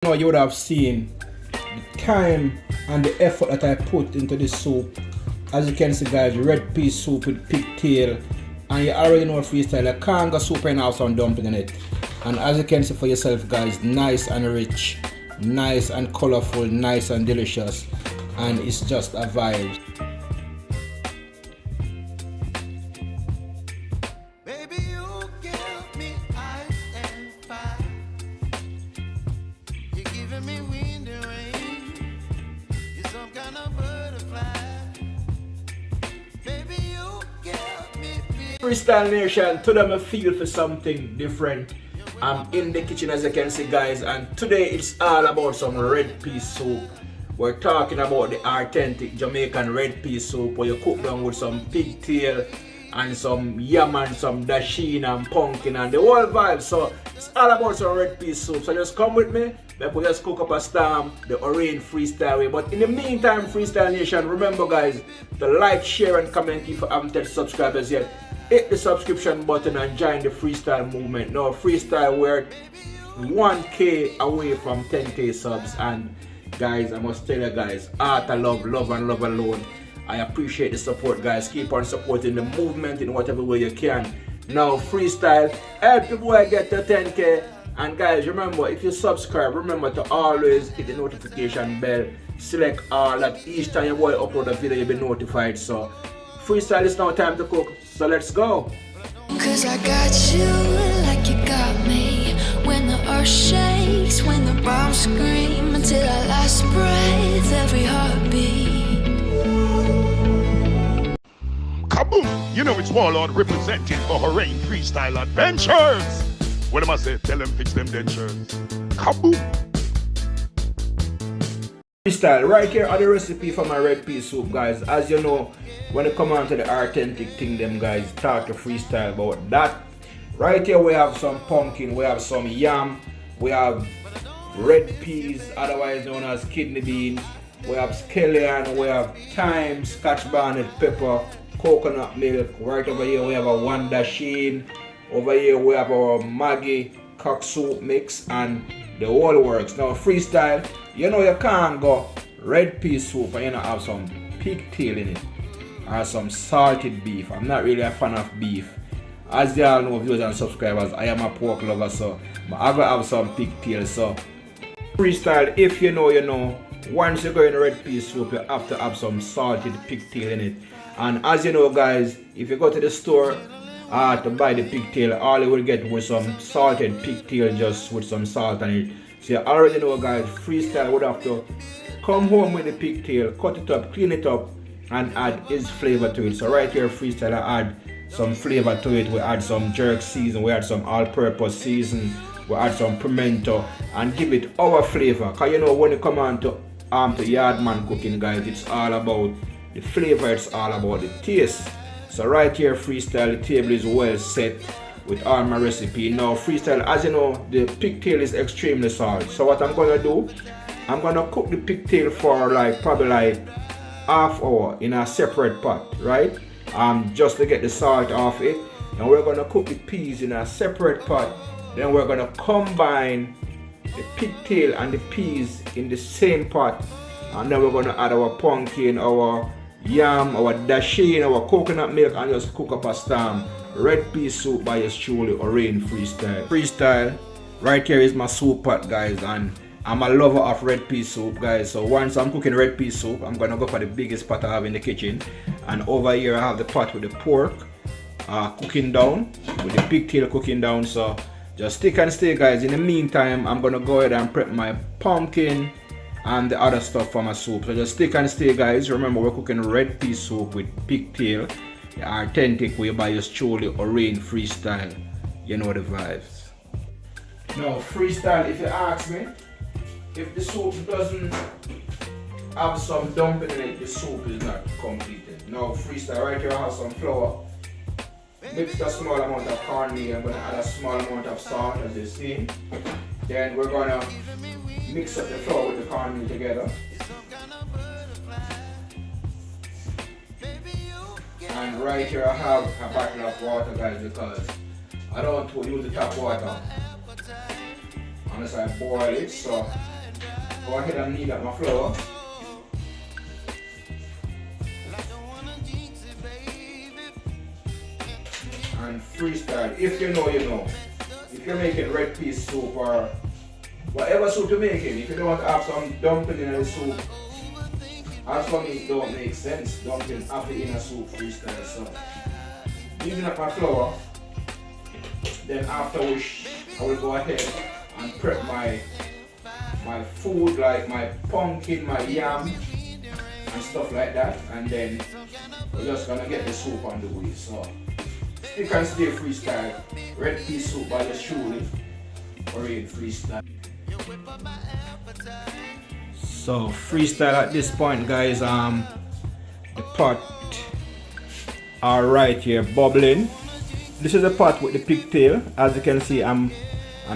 now you would have seen the time and the effort that I put into this soup. As you can see guys, red pea soup with pigtail, and you already know freestyle, I can't go soup and have some dumpling in it. And as you can see for yourself guys, nice and rich, nice and colorful, nice and delicious, and it's just a vibe. Freestyle Nation, today I feel for something different. I'm in the kitchen as you can see guys, and today it's all about some red pea soup. We're talking about the authentic Jamaican red pea soup where you cook them with some pigtail and some yam and some dasheen and pumpkin and the whole vibe. So it's all about some red pea soup. So just come with me. We just cook up a storm the orange freestyle way. But in the meantime, Freestyle Nation, remember guys, to like, share and comment if you haven't touched subscribers yet. Hit the subscription button and join the freestyle movement. Now freestyle, we're 1K away from 10K subs, and guys, I must tell you guys, art I love, love and love alone. I appreciate the support guys. Keep on supporting the movement in whatever way you can. Now freestyle, help the boy get to 10K. And guys, remember, if you subscribe, remember to always hit the notification bell, select all, that each time your boy upload a video you'll be notified. So freestyle, is now time to cook, so let's go. Cause I got you like you got me. When the earth shakes, when the bombs scream, until our last breath, every heartbeat. Kaboom! You know it's Warlord representing for Hurricane Freestyle Adventures. What am I say? Tell them fix them dentures. Kaboom! Freestyle, right here are the recipe for my red pea soup guys. As you know, when it come on to the authentic thing, them guys talk to freestyle about that. Right here we have some pumpkin, we have some yam, we have red peas, otherwise known as kidney beans, we have scallion, we have thyme, scotch bonnet pepper, coconut milk. Right over here we have a one dasheen. Over here we have our Maggi cock soup mix and the whole works. Now freestyle, you know you can't go red pea soup and you don't have some pigtail in it or some salted beef. I'm not really a fan of beef. As you all know, viewers and subscribers, I am a pork lover, so I gotta have some pigtail. So freestyle, if you know, you know. Once you go in red pea soup, you have to have some salted pigtail in it. And as you know guys, if you go to the store to buy the pigtail, all you will get was some salted pigtail just with some salt on it. So you already know guys, freestyle would have to come home with the pigtail, cut it up, clean it up and add his flavor to it. So right here freestyle, I add some flavor to it. We add some jerk season, we add some all-purpose season, we add some pimento and give it our flavor. Cause you know when you come on to yardman cooking guys, it's all about the flavor, it's all about the taste. So right here freestyle, the table is well set with all my recipe. Now freestyle, as you know, the pigtail is extremely salt. So what I'm gonna do, I'm gonna cook the pigtail for probably half hour in a separate pot, right? Just to get the salt off it. And we're gonna cook the peas in a separate pot. Then we're gonna combine the pigtail and the peas in the same pot. And then we're gonna add our pumpkin, our yam, our dasheen, our coconut milk, and just cook up a storm red pea soup by yours truly, Orange Freestyle. Freestyle, right here is my soup pot guys, and I'm a lover of red pea soup guys. So once I'm cooking red pea soup, I'm gonna go for the biggest pot I have in the kitchen. And over here I have the pot with the pork cooking down, with the pigtail cooking down. So just stick and stay guys. In the meantime, I'm gonna go ahead and prep my pumpkin and the other stuff for my soup. So just stick and stay guys. Remember, we're cooking red pea soup with pigtail, the authentic way by yours truly, Orange Freestyle. You know the vibes. Now freestyle, if you ask me, if the soup doesn't have some dumpling in it, the soup is not completed. Now freestyle, right here I have some flour. Mix a small amount of cornmeal. I'm going to add a small amount of salt as you see. Then we're going to mix up the flour with the cornmeal together. And right here I have a bottle of water guys, because I don't want to use the tap water unless I boil it. So go ahead and knead up my flour. And freestyle. If you know, you know. If you're making red pea soup or whatever soup you're making, if you don't want to have some dumpling in the soup, as for me it don't make sense. Dumpling have it in a soup freestyle. So kneading up my flour. Then after which I will go ahead and prep my food, like my pumpkin, my yam and stuff like that, and then we're just gonna get the soup on the way. So stick and stay freestyle, red pea soup by the truly Orange freestyle. So freestyle at this point, guys. The pot are right here bubbling. This is the pot with the pigtail. As you can see, I'm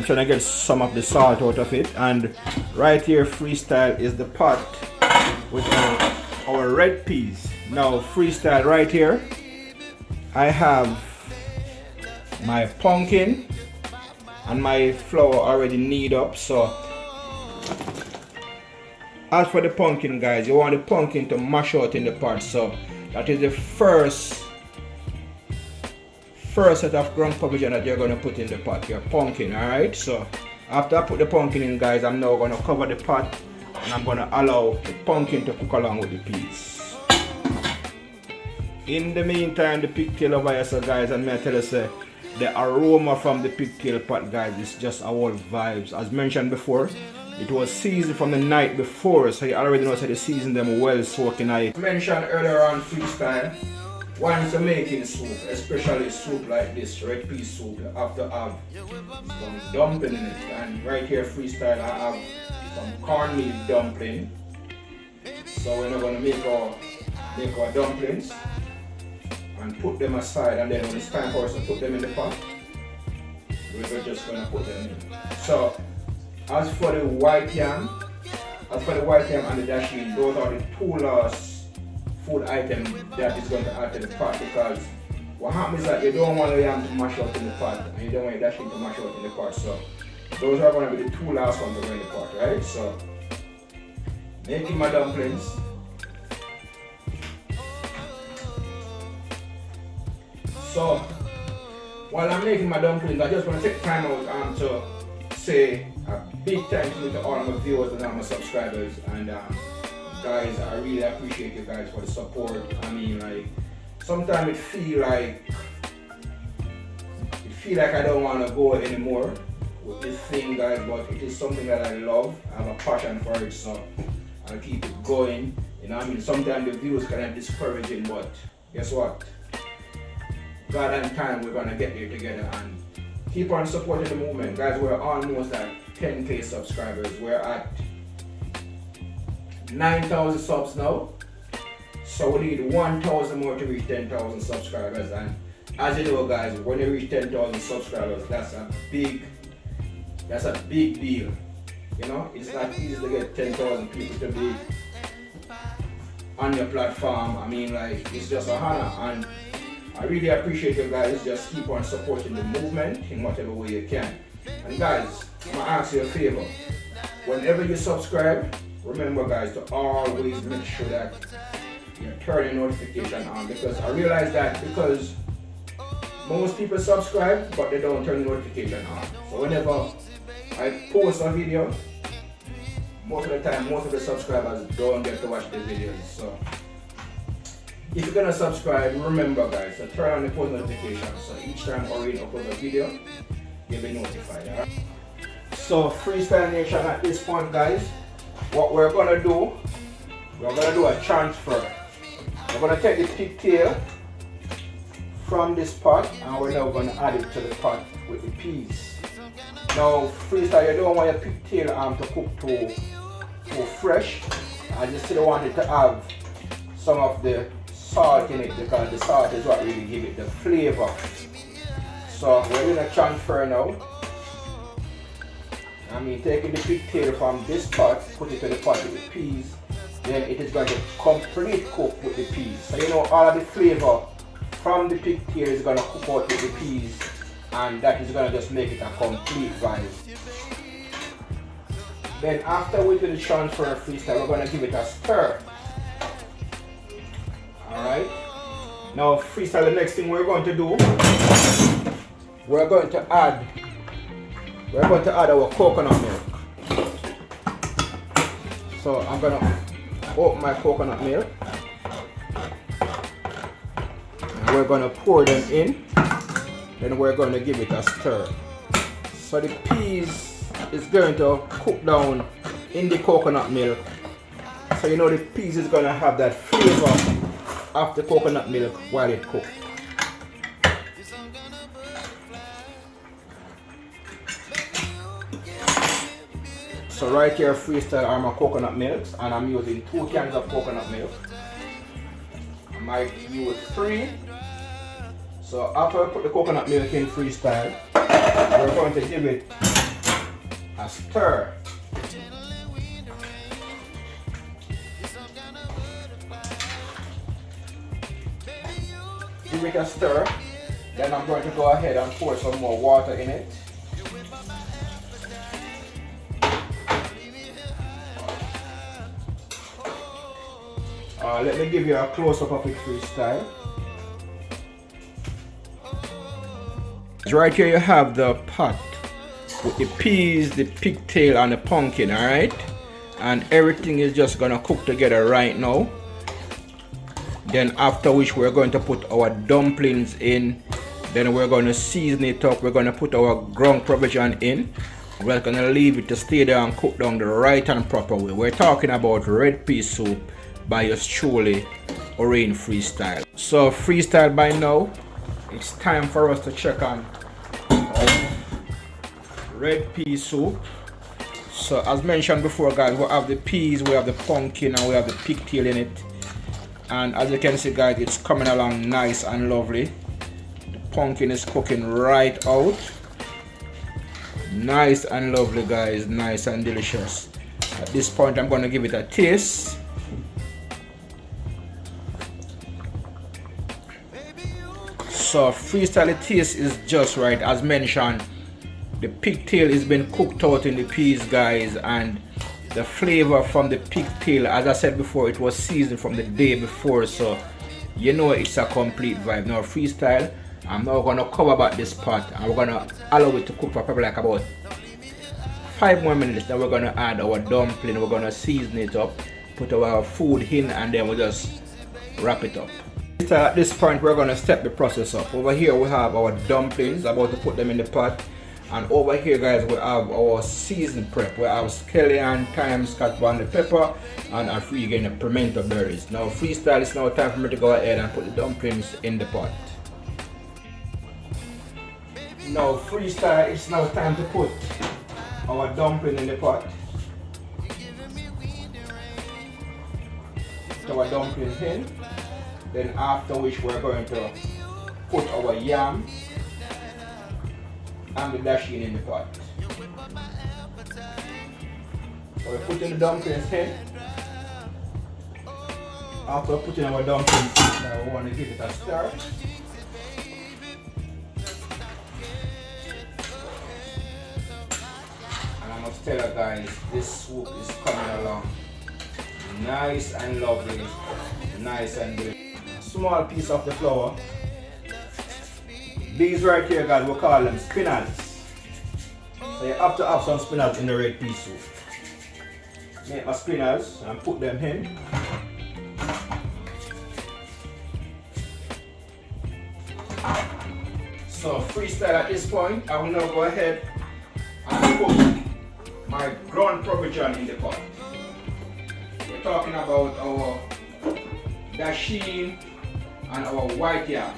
trying to get some of the salt out of it, and right here freestyle is the pot with our red peas. Now freestyle right here, I have my pumpkin and my flour already knead up. So as for the pumpkin, guys, you want the pumpkin to mash out in the pot. So that is the first set of ground provision that you're going to put in the pot, your pumpkin. Alright, so after I put the pumpkin in, guys, I'm now going to cover the pot and I'm going to allow the pumpkin to cook along with the peas. In the meantime, the pigtail over here, so guys, and may I tell you, say, the aroma from the pigtail pot, guys, is just our vibes. As mentioned before, it was seasoned from the night before, so you already know, so they seasoned them well soaking it. Mentioned earlier on freestyle, once you're making soup, especially soup like this, red pea soup, you have to have some dumpling in it. And right here freestyle, I have some cornmeal dumpling. So we're not going to make our dumplings and put them aside, and then when it's time for us to put them in the pot, we're just going to put them in. So as for the white yam and the dasheen, those are the two last food item that is going to add to the pot, because what happens is that you don't want the yam to mash out in the pot and you don't want your dasheen to mash out in the pot. So those are going to be the two last ones that are in the pot, right? So making my dumplings. So while I'm making my dumplings, I just want to take time out to say a big thank you to all my viewers and all my subscribers, and guys, I really appreciate you guys for the support. I mean, like, sometimes it feel like I don't want to go anymore with this thing, guys, but it is something that I love. I have a passion for it, so I'll keep it going. You know, I mean, sometimes the views kind of discouraging, but guess what? God and time, we're gonna get there together and keep on supporting the movement, guys. We're almost at 10K subscribers. We're at 9,000 subs now, so we need 1,000 more to reach 10,000 subscribers. And as you know, guys, when you reach 10,000 subscribers, that's a big deal. You know, it's not easy to get 10,000 people to be on your platform. I mean, like, it's just a honor, and I really appreciate you guys. Just keep on supporting the movement in whatever way you can. And guys, I'm gonna ask you a favor. Whenever you subscribe, remember, guys, to always make sure that you turn your notification on, because I realize that because most people subscribe but they don't turn the notification on. So whenever I post a video, most of the time, most of the subscribers don't get to watch the videos. So if you're gonna subscribe, remember, guys, to turn on the post notification, so each time Orin uploads a video, you'll be notified. Right? So Freestyle Nation, at this point, guys, what we're gonna do, we're gonna do a transfer. We're gonna take the pigtail from this pot and we're now gonna add it to the pot with the peas. Now, Freestyle, you don't want your pigtail to cook too fresh. I just still want it to have some of the salt in it, because the salt is what really gives it the flavor. So we're gonna transfer now. I mean, taking the pigtail from this pot, put it to the pot with the peas, then it is going to complete cook with the peas. So you know, all of the flavor from the pigtail is going to cook out with the peas, and that is going to just make it a complete vibe. Then after we do the transfer of freestyle, we're going to give it a stir. Alright. Now freestyle, the next thing we're going to do, we're going to add our coconut milk. So I'm going to open my coconut milk. And we're going to pour them in. Then we're going to give it a stir. So the peas is going to cook down in the coconut milk. So you know the peas is going to have that flavor of the coconut milk while it cooks. So right here freestyle are my coconut milks, and I'm using 2 cans of coconut milk. I might use 3. So after I put the coconut milk in freestyle, we're going to give it a stir. Give it a stir. Then I'm going to go ahead and pour some more water in it. Let me give you a close-up of it freestyle. Right here you have the pot with the peas, the pigtail and the pumpkin, alright? And everything is just gonna cook together right now. Then after which we're going to put our dumplings in. Then we're going to season it up. We're going to put our ground provision in. We're going to leave it to stay there and cook down the right and proper way. We're talking about red pea soup by yours truly, Rain Freestyle. So freestyle by now, it's time for us to check on red pea soup. So as mentioned before guys, we have the peas, we have the pumpkin and we have the pigtail in it. And as you can see guys, it's coming along nice and lovely. The pumpkin is cooking right out. Nice and lovely guys, nice and delicious. At this point I'm going to give it a taste. So freestyle taste is just right. As mentioned, the pigtail has been cooked out in the peas guys, and the flavor from the pigtail, as I said before, it was seasoned from the day before, so you know it's a complete vibe. Now freestyle, I'm now going to cover back this pot and we're going to allow it to cook for probably like about 5 more minutes. Then we're going to add our dumpling, we're going to season it up, put our food in, and then we'll just wrap it up. At this point we're going to step the process up. Over here we have our dumplings, about to put them in the pot. And over here guys we have our season prep. We have scallion, thyme, scotch bonnet pepper, and a free again of pimento berries. Now freestyle, it's now time for me to go ahead and put the dumplings in the pot. Now freestyle, it's now time to put our dumpling in the pot. Put our dumpling in. Then after which we're going to put our yam and the dasheen in the pot. So we're putting the dumplings in. After putting our dumplings in, now we want to give it a stir. And I must tell you guys, this soup is coming along nice and lovely, nice and delicious. Small piece of the flour. These right here guys, we call them spinach. So you have to have some spinach in the red pea soup. Make my spinach and put them in. So freestyle at this point, I will now go ahead and put my ground provision in the pot. We're talking about our dasheen and our white yam.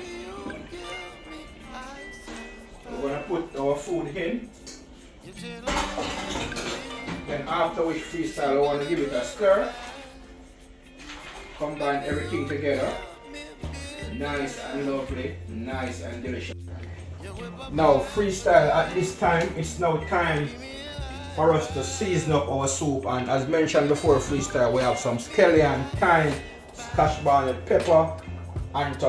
We're going to put our food in. Then after which freestyle, I want to give it a stir. Combine everything together. Nice and lovely, nice and delicious. Now freestyle, at this time, it's now time for us to season up our soup. And as mentioned before freestyle, we have some scallion, thyme, scotch bonnet pepper, and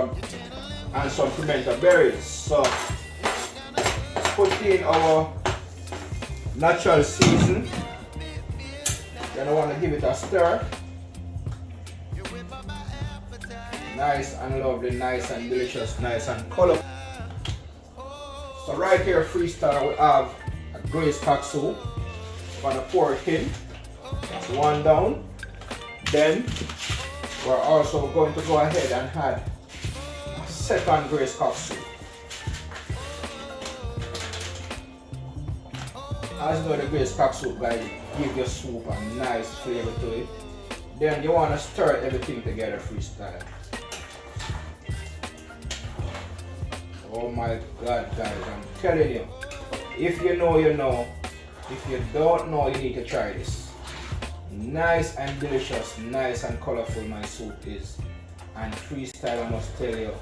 some pimento berries. So put in our natural season. Then I want to give it a stir. Nice and lovely, nice and delicious, nice and colorful. So right here, freestyle, we have a glazed cock soup. I'm gonna pour it in. That's one down. Then we're also going to go ahead and add a second glazed cock soup. As you know, the glazed cock soup, guys, give your soup a nice flavor to it. Then you want to stir everything together, freestyle. Oh my God, guys, I'm telling you, if you know, you know. If you don't know, you need to try this. Nice and delicious, nice and colorful my soup is. And freestyle, I must tell you,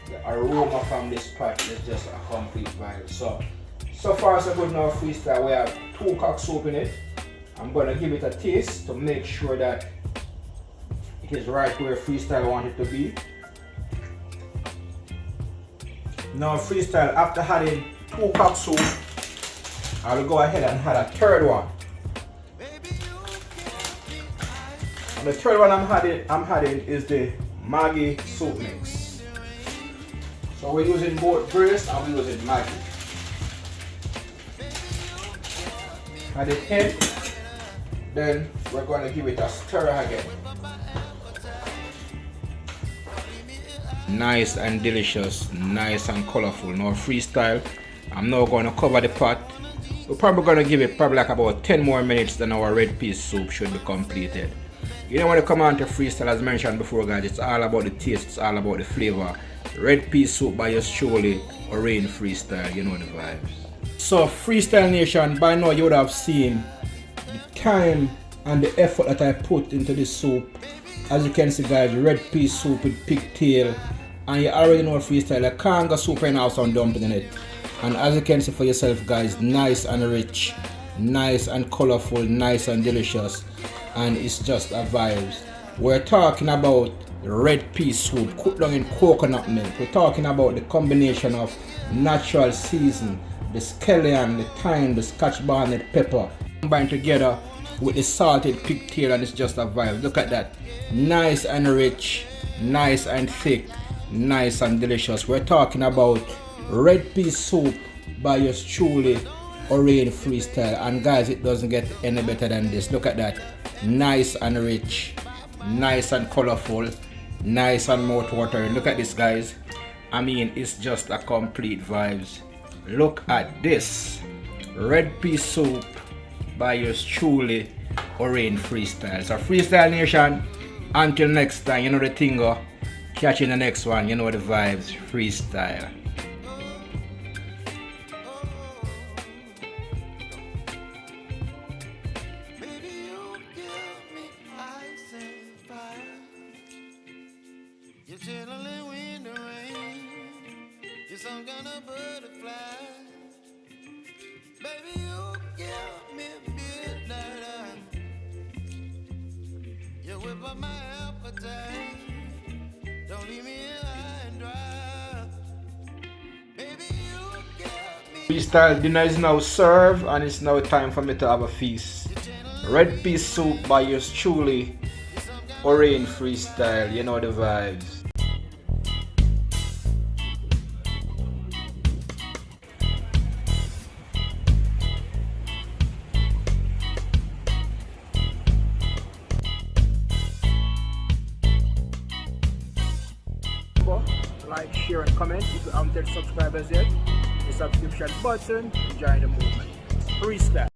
the aroma from this pot is just a complete vibe. So far so good now, freestyle. We have 2 cock soup in it. I'm going to give it a taste to make sure that it is right where freestyle want it to be. Now freestyle, after adding 2 cock soup, I will go ahead and add a third one. And the third one I'm adding is the Maggi soup mix. So we're using both braised and we're using Maggi. Add it in, then we're going to give it a stir again. Nice and delicious, nice and colorful. Now freestyle, I'm now going to cover the pot. We're probably going to give it probably like about 10 more minutes, then our red pea soup should be completed. You know, when you come on to freestyle, as mentioned before, guys, it's all about the taste, it's all about the flavor. Red pea soup by yours truly, or Rain Freestyle, you know the vibes. So Freestyle Nation, by now you would have seen the time and the effort that I put into this soup. As you can see, guys, red pea soup with pigtail, and you already know freestyle, I can't go soup and have some dumpling in it. And as you can see for yourself, guys, nice and rich, nice and colorful, nice and delicious, and it's just a vibe. We're talking about red pea soup cooked down in coconut milk. We're talking about the combination of natural season, the scallion, the thyme, the scotch bonnet pepper combined together with the salted pigtail, and it's just a vibe. Look at that, nice and rich, nice and thick, nice and delicious. We're talking about red pea soup by yours truly, Rain Freestyle. And guys, it doesn't get any better than this. Look at that, nice and rich, nice and colorful, nice and mouth-watering. Look at this, guys. I mean, it's just a complete vibes. Look at this, red pea soup by yours truly, Rain Freestyle. So Freestyle Nation, until next time, you know the thing go. Catch you in the next one, you know the vibes. Freestyle. You're chilling in the rain. You're some kind of butterfly. Baby, you give me midnight. You whip up my appetite. Don't leave me here high and dry. Baby, you give me. Freestyle dinner is now served, and it's now time for me to have a feast. Red pea soup by yours truly, Rain Freestyle. You know the vibes. Like, share and comment. If you haven't subscribed as yet, the subscription button, join the movement. Freestyle.